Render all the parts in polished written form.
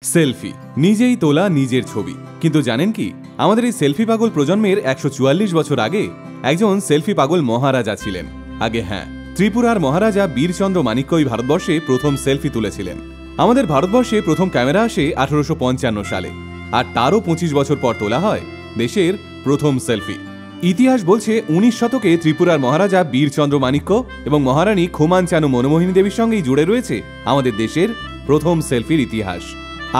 Selfie নিজেই তোলা নিজের ছবি। কিন্তু জানেন কি, আমাদের এই সেলফি পাগল প্রজন্মের 144 বছর আগে একজন সেলফি পাগল মহারাজা ছিলেন। আগে হ্যাঁ, ত্রিপুরার মহারাজা বীরচন্দ্র মাণিক্যই ভারতবর্ষে প্রথম সেলফি তুলেছিলেন। আমাদের ভারতবর্ষে প্রথম ক্যামেরা আসে 1855 সালে, আর তারও 25 বছর পর তোলা হয় দেশের প্রথম সেলফি। ইতিহাস বলছে 19 শতকে ত্রিপুরার মহারাজা বীরচন্দ্র মাণিক্য এবং মহারানী খুমানচানু মনমোহিনী দেবীর সঙ্গেই জুড়ে রয়েছে আমাদের দেশের প্রথম সেলফির ইতিহাস।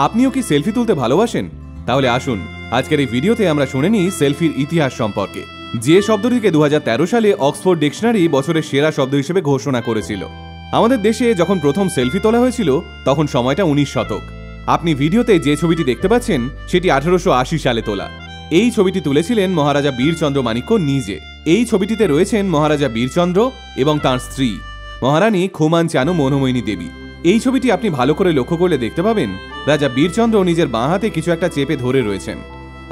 আপনিও কি সেলফি তুলতে ভালোবাসেন? তাহলে আসুন আজকের এই ভিডিওতে আমরা শুনে নিই সেলফির ইতিহাস সম্পর্কে, যে শব্দটিকে 2013 সালে অক্সফোর্ড ডিকশনারি বছরের সেরা শব্দ হিসেবে ঘোষণা করেছিল। আমাদের দেশে যখন প্রথম সেলফি তোলা হয়েছিল তখন সময়টা 19 শতক। আপনি ভিডিওতে যে ছবিটি দেখতে পাচ্ছেন সেটি 1880 সালে তোলা। এই ছবিটি তুলেছিলেন মহারাজা বীরচন্দ্র মাণিক্য নিজে। এই ছবিটিতে রয়েছেন মহারাজা বীরচন্দ্র এবং তাঁর স্ত্রী মহারানী খুমানচানু মনমোহিনী দেবী। এই ছবিটি আপনি ভালো করে লক্ষ্য করলে দেখতে পাবেন রাজা বীরচন্দ্র নিজের বাঁ হাতে কিছু একটা চেপে ধরে রয়েছেন।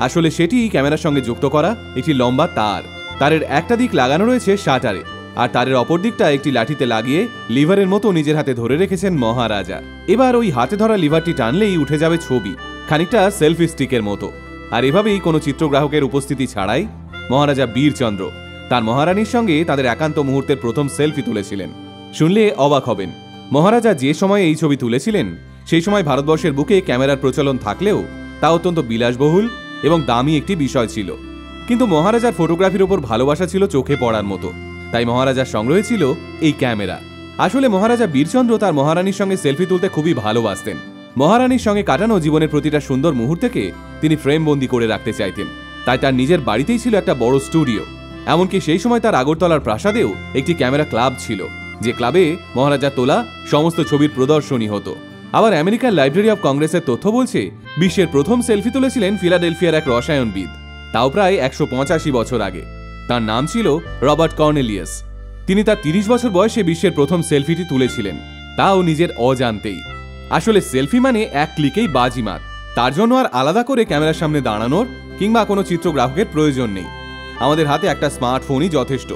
আসলে সেটি ক্যামেরার সঙ্গে যুক্ত করা একটি লম্বা তার। তারের একটা দিক লাগানো রয়েছে শাটারে, আর তারের অপর দিকটা একটি লাঠিতে লাগিয়ে লিভারের মতো নিজের হাতে ধরে রেখেছেন মহারাজা। এবার ওই হাতে ধরা লিভারটি টানলেই উঠে যাবে ছবি, খানিকটা সেলফি স্টিকের মতো। আর এভাবেই কোনো চিত্রগ্রাহকের উপস্থিতি ছাড়াই মহারাজা বীরচন্দ্র তার মহারানীর সঙ্গে তাদের একান্ত মুহূর্তের প্রথম সেলফি তুলেছিলেন। শুনলে অবাক হবেন, মহারাজা যে সময়ে এই ছবি তুলেছিলেন সেই সময় ভারতবর্ষের বুকে ক্যামেরার প্রচলন থাকলেও তা অত্যন্ত বিলাসবহুল এবং দামি একটি বিষয় ছিল। কিন্তু মহারাজার ফটোগ্রাফির ওপর ভালোবাসা ছিল চোখে পড়ার মতো, তাই মহারাজার সংগ্রহে ছিল এই ক্যামেরা। আসলে মহারাজা বীরচন্দ্র তার মহারানীর সঙ্গে সেলফি তুলতে খুবই ভালোবাসতেন। মহারানীর সঙ্গে কাটানো জীবনের প্রতিটা সুন্দর মুহূর্তকে তিনি ফ্রেমবন্দি করে রাখতে চাইতেন। তাই তার নিজের বাড়িতেই ছিল একটা বড় স্টুডিও। এমনকি সেই সময় তার আগরতলার প্রাসাদেও একটি ক্যামেরা ক্লাব ছিল, যে ক্লাবে মহারাজা তোলা সমস্ত ছবির প্রদর্শনী হতো। আবার আমেরিকার লাইব্রেরি অব কংগ্রেসের তথ্য বলছে বিশ্বের প্রথম সেলফি তুলেছিলেন ফিলাডেলফিয়ার এক রসায়নবিদ, তাও প্রায় 185 বছর আগে। তার নাম ছিল রবার্ট কর্নেলিয়াস। তিনি তার 30 বছর বয়সে বিশ্বের প্রথম সেলফিটি তুলেছিলেন, তাও নিজের অজান্তেই। আসলে সেলফি মানে এক ক্লিকেই বাজিমাত। তার জন্য আর আলাদা করে ক্যামেরার সামনে দাঁড়ানোর কিংবা কোনো চিত্রগ্রাহকের প্রয়োজন নেই। আমাদের হাতে একটা স্মার্টফোনই যথেষ্ট।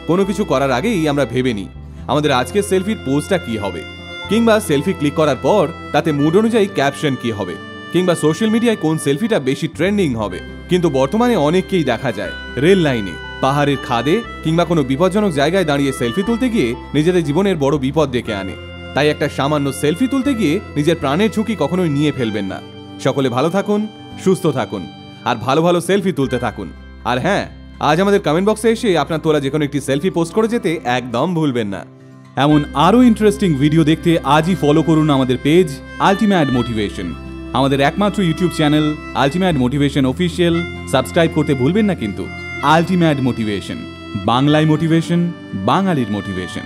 কোনো কিছু করার আগেই আমরা ভেবে নিই আমাদের আজকের সেলফির পোজটা কি হবে, কিংবা সেলফি ক্লিক করার পর তাতে মুড অনুযায়ী ক্যাপশন কি হবে, কিংবা সোশ্যাল মিডিয়ায় কোন সেলফিটা বেশি ট্রেন্ডিং হবে। কিন্তু বর্তমানে অনেককেই দেখা যায় রেল লাইনে, পাহাড়ের খাদে কিংবা কোনো বিপজ্জনক জায়গায় দাঁড়িয়ে সেলফি তুলতে গিয়ে নিজেদের জীবনের বড় বিপদ ডেকে আনে। তাই একটা সামান্য সেলফি তুলতে গিয়ে নিজের প্রাণের ঝুঁকি কখনোই নিয়ে ফেলবেন না। সকলে ভালো থাকুন, সুস্থ থাকুন, আর ভালো ভালো সেলফি তুলতে থাকুন। আর হ্যাঁ, আজ আমাদের কমেন্ট বক্সে এসে আপনার তোলা যে কোনো একটি সেলফি পোস্ট করে যেতে একদম ভুলবেন না। এমন আরও ইন্টারেস্টিং ভিডিও দেখতে আজই ফলো করুন আমাদের পেজ আল্টিমেট মোটিভেশন। আমাদের একমাত্র YouTube channel ultimate motivation official subscribe করতে ভুলবেন না কিন্তু। আল্টিমেট মোটিভেশন, বাংলায় মোটিভেশন, বাঙালির মোটিভেশন।